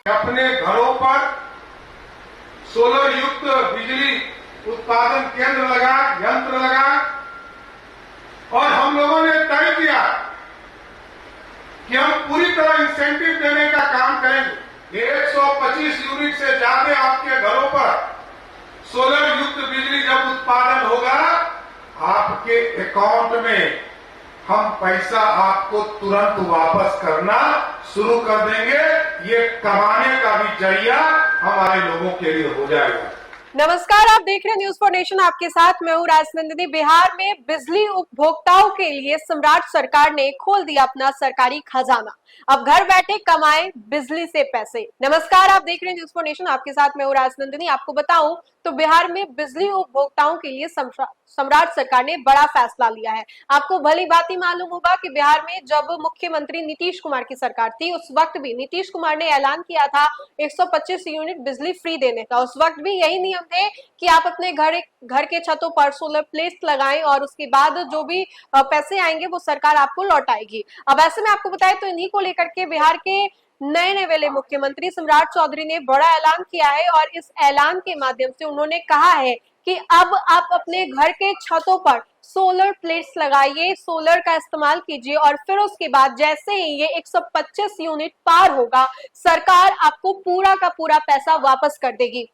अपने घरों पर सोलर युक्त बिजली उत्पादन केंद्र लगा, यंत्र लगा और हम लोगों ने तय किया कि हम पूरी तरह इंसेंटिव देने का काम करेंगे। 125 यूनिट से ज्यादा आपके घरों पर सोलर युक्त बिजली जब उत्पादन होगा, आपके अकाउंट में हम पैसा आपको तुरंत वापस करना शुरू कर देंगे। ये कमाने का भी जरिया हमारे लोगों के लिए हो जाएगा। नमस्कार, आप देख रहे हैं न्यूज फॉर नेशन। आपके साथ मैं हूं राजनंदिनी। बिहार में बिजली उपभोक्ताओं के लिए सम्राट सरकार ने खोल दिया अपना सरकारी खजाना। अब घर बैठे कमाएं बिजली से पैसे। नमस्कार, आप देख रहे हैं न्यूज फॉर नेशन। आपके साथ मैं हूं राजनंदिनी। आपको बताऊं तो बिहार में बिजली उपभोक्ताओं के लिए सम्राट सरकार ने बड़ा फैसला लिया है। आपको भली भांति मालूम होगा कि बिहार में जब मुख्यमंत्री नीतीश कुमार की सरकार थी, उस वक्त भी नीतीश कुमार ने ऐलान किया था 125 यूनिट बिजली फ्री देने का। उस वक्त भी यही नियम थे कि आप अपने घर के छतों पर सोलर प्लेट्स लगाएं और उसके बाद जो भी पैसे आएंगे वो सरकार आपको लौटाएगी। अब ऐसे में आपको बताएं तो इन्हीं को लेकर के बिहार के नए वाले मुख्यमंत्री सम्राट चौधरी ने बड़ा ऐलान किया है और इस ऐलान के माध्यम से उन्होंने कहा है कि अब आप अपने घर के छतों पर सोलर प्लेट्स लगाइए, सोलर का इस्तेमाल कीजिए और फिर उसके बाद जैसे ही ये 125 यूनिट पार होगा, सरकार आपको पूरा का पूरा पैसा वापस कर देगी।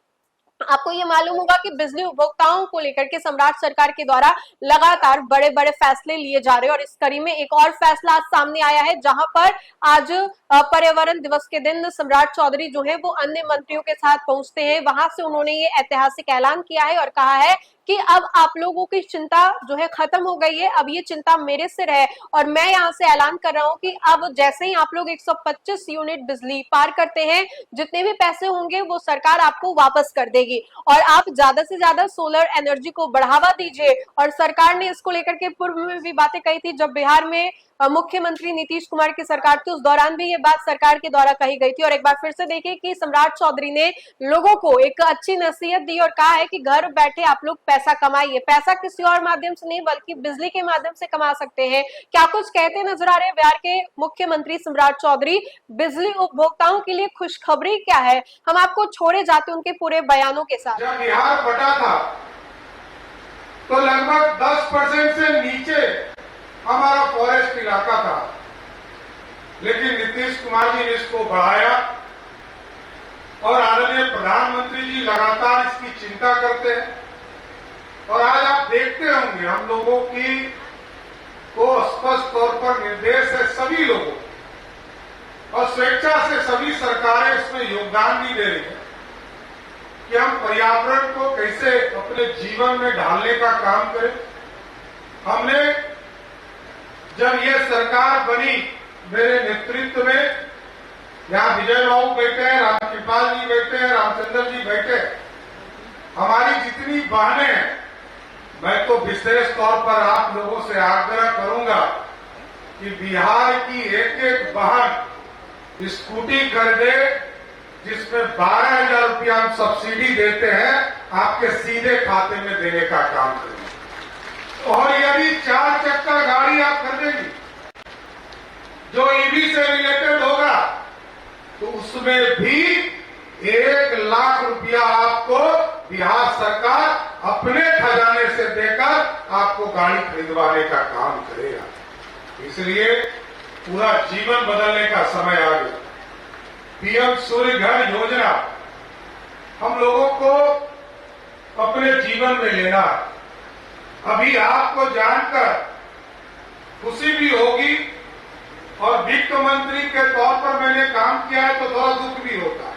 आपको ये मालूम होगा कि बिजली उपभोक्ताओं को लेकर के सम्राट सरकार के द्वारा लगातार बड़े बड़े फैसले लिए जा रहे हैं और इस कड़ी में एक और फैसला आज सामने आया है, जहां पर आज पर्यावरण दिवस के दिन सम्राट चौधरी जो है वो अन्य मंत्रियों के साथ पहुंचते हैं। वहां से उन्होंने ये ऐतिहासिक ऐलान किया है और कहा है कि अब आप लोगों की चिंता जो है खत्म हो गई है, अब ये चिंता मेरे सिर है और मैं यहाँ से ऐलान कर रहा हूँ कि अब जैसे ही आप लोग 125 यूनिट बिजली पार करते हैं, जितने भी पैसे होंगे वो सरकार आपको वापस कर देगी और आप ज्यादा से ज्यादा सोलर एनर्जी को बढ़ावा दीजिए। और सरकार ने इसको लेकर के पूर्व में भी बातें कही थी, जब बिहार में मुख्यमंत्री नीतीश कुमार की सरकार थी, उस दौरान भी ये बात सरकार के द्वारा कही गई थी। और एक बार फिर से देखिए कि सम्राट चौधरी ने लोगों को एक अच्छी नसीहत दी और कहा है कि घर बैठे आप लोग पैसा कमाइए। पैसा किसी और माध्यम से नहीं बल्कि बिजली के माध्यम से कमा सकते हैं। क्या कुछ कहते नजर आ रहे हैं बिहार के मुख्यमंत्री सम्राट चौधरी। बिजली उपभोक्ताओं के लिए खुशखबरी क्या है, हम आपको छोड़े जाते उनके पूरे बयानों के साथ। जब बिहार बटा था तो लगभग 10% से नीचे हमारा फॉरेस्ट इलाका था, लेकिन नीतीश कुमार जी ने इसको बढ़ाया और आदरणीय प्रधानमंत्री जी लगातार इसकी चिंता करते हैं। और आज आप देखते होंगे हम लोगों की को स्पष्ट तौर पर निर्देश है सभी लोगों और स्वेच्छा से सभी सरकारें इसमें योगदान भी दे रही है कि हम पर्यावरण को कैसे अपने जीवन में ढालने का काम करें। हमने जब ये सरकार बनी मेरे नेतृत्व में, यहाँ विजय बाबू बैठे हैं, रामकृपाल जी बैठे हैं, रामचंद्र जी बैठे, हमारी जितनी बहनें हैं, मैं तो विशेष तौर पर आप लोगों से आग्रह करूंगा कि बिहार की एक एक बहन स्कूटी खरीदे जिसमें 12,000 रुपया हम सब्सिडी देते हैं, आपके सीधे खाते में देने का काम करें। और यदि 4 चक्का गाड़ी आप खरीदेंगे जो ईवी से रिलेटेड होगा तो उसमें भी 1 लाख रुपया आपको बिहार सरकार अपने खजाने से देकर आपको गाड़ी खरीदवाने का काम करेगा। इसलिए पूरा जीवन बदलने का समय आ गया। पीएम सूर्य घर योजना हम लोगों को अपने जीवन में लेना है। अभी आपको जानकर खुशी भी होगी और वित्त मंत्री के तौर पर मैंने काम किया है तो थोड़ा दुख भी होता है।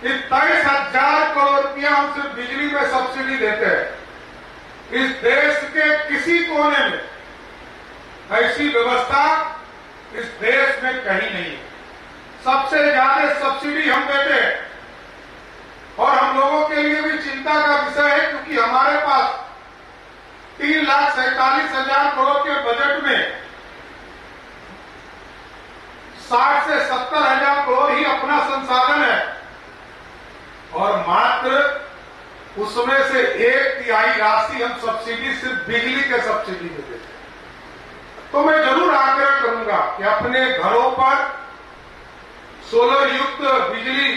23,000 करोड़ रुपया हम सिर्फ बिजली में सब्सिडी देते हैं। इस देश के किसी कोने में ऐसी व्यवस्था इस देश में कहीं नहीं है। सबसे ज्यादा सब्सिडी हम देते हैं और हम लोगों के लिए भी चिंता का विषय है, क्योंकि हमारे पास 3,47,000 करोड़ के बजट में 60 से 70,000 करोड़ ही अपना संसाधन है और मात्र उसमें से 1/3 राशि हम सब्सिडी सिर्फ बिजली के सब्सिडी में देते हैं। तो मैं जरूर आग्रह करूंगा कि अपने घरों पर सोलर युक्त बिजली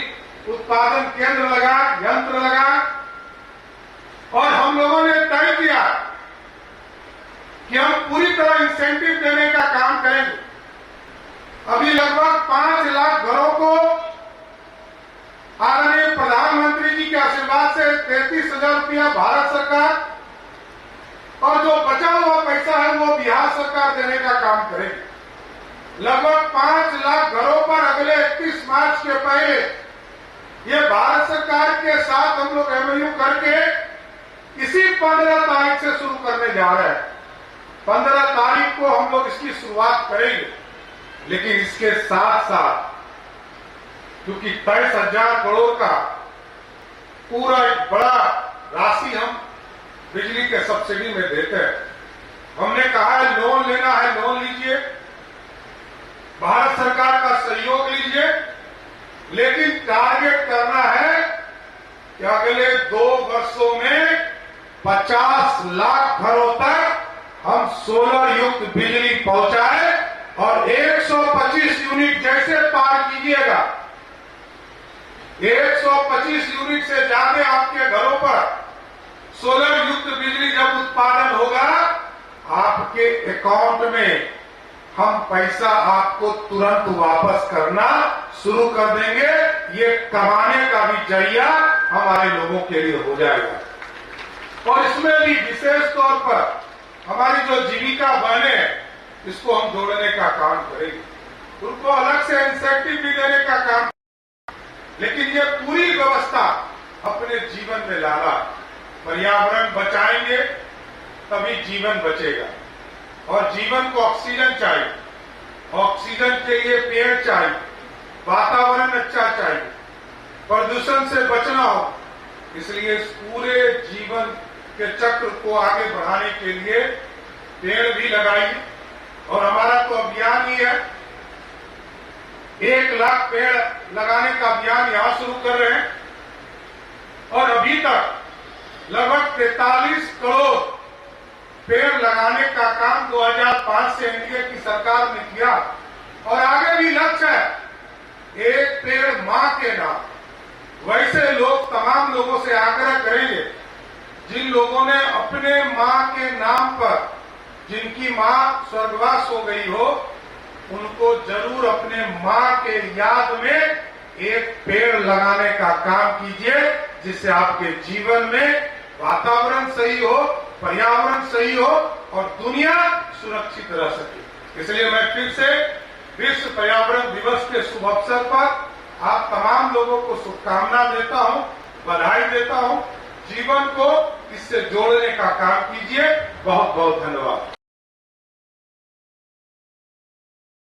उत्पादन केंद्र लगा, यंत्र लगा, और हम लोगों ने तय किया कि हम पूरी तरह इंसेंटिव देने का काम करेंगे। अभी लगभग 5 लाख घरों को आदरणीय प्रधानमंत्री जी के आशीर्वाद से 33,000 रुपया भारत सरकार और जो बचा हुआ पैसा है वो बिहार सरकार देने का काम करेगी। लगभग 5 लाख घरों पर अगले 31 मार्च के पहले ये भारत सरकार के साथ हम लोग एमओयू करके इसी 15 तारीख से शुरू करने जा रहे हैं। 15 तारीख को हम लोग इसकी शुरुआत करेंगे, लेकिन इसके साथ साथ क्योंकि 23,000 करोड़ का पूरा एक बड़ा राशि हम बिजली के सब्सिडी में देते हैं, हमने कहा है लोन लेना है लोन लीजिए, भारत सरकार का सहयोग लीजिए, लेकिन टारगेट करना है कि अगले 2 वर्षों में 50 लाख घरों तक हम सोलर युक्त बिजली पहुंचाए और 125 यूनिट जैसे पार कीजिएगा, 125 यूनिट से ज्यादा आपके घरों पर सोलर युक्त बिजली जब उत्पादन होगा, आपके अकाउंट में हम पैसा आपको तुरंत वापस करना शुरू कर देंगे। ये कमाने का भी जरिया हमारे लोगों के लिए हो जाएगा। और इसमें भी विशेष तौर पर हमारी जो जीविका बहनें हैं, इसको हम जोड़ने का काम करेंगे, उनको अलग से इंसेंटिव भी देने का काम, लेकिन ये पूरी व्यवस्था अपने जीवन में लाना। पर्यावरण बचाएंगे तभी जीवन बचेगा, और जीवन को ऑक्सीजन चाहिए, ऑक्सीजन के लिए पेड़ चाहिए, वातावरण अच्छा चाहिए, प्रदूषण से बचना हो, इसलिए इस पूरे जीवन के चक्र को आगे बढ़ाने के लिए पेड़ भी लगाइए। और हमारा तो अभियान ही है, 1 लाख पेड़ लगाने का अभियान यहां शुरू कर रहे हैं, और अभी तक लगभग 43 करोड़ पेड़ लगाने का काम 2005 से एनडीए की सरकार ने किया, और आगे भी लक्ष्य है 1 पेड़ मां के नाम। वैसे लोग तमाम लोगों से आग्रह करेंगे जिन लोगों ने अपने मां के नाम पर, जिनकी मां स्वर्गवास हो गई हो, उनको जरूर अपने मां के याद में 1 पेड़ लगाने का काम कीजिए, जिससे आपके जीवन में वातावरण सही हो, पर्यावरण सही हो और दुनिया सुरक्षित रह सके। इसलिए मैं फिर से विश्व पर्यावरण दिवस के शुभ अवसर पर आप तमाम लोगों को शुभकामना देता हूं, बधाई देता हूं। जीवन को इससे जोड़ने का काम कीजिए। बहुत बहुत धन्यवाद।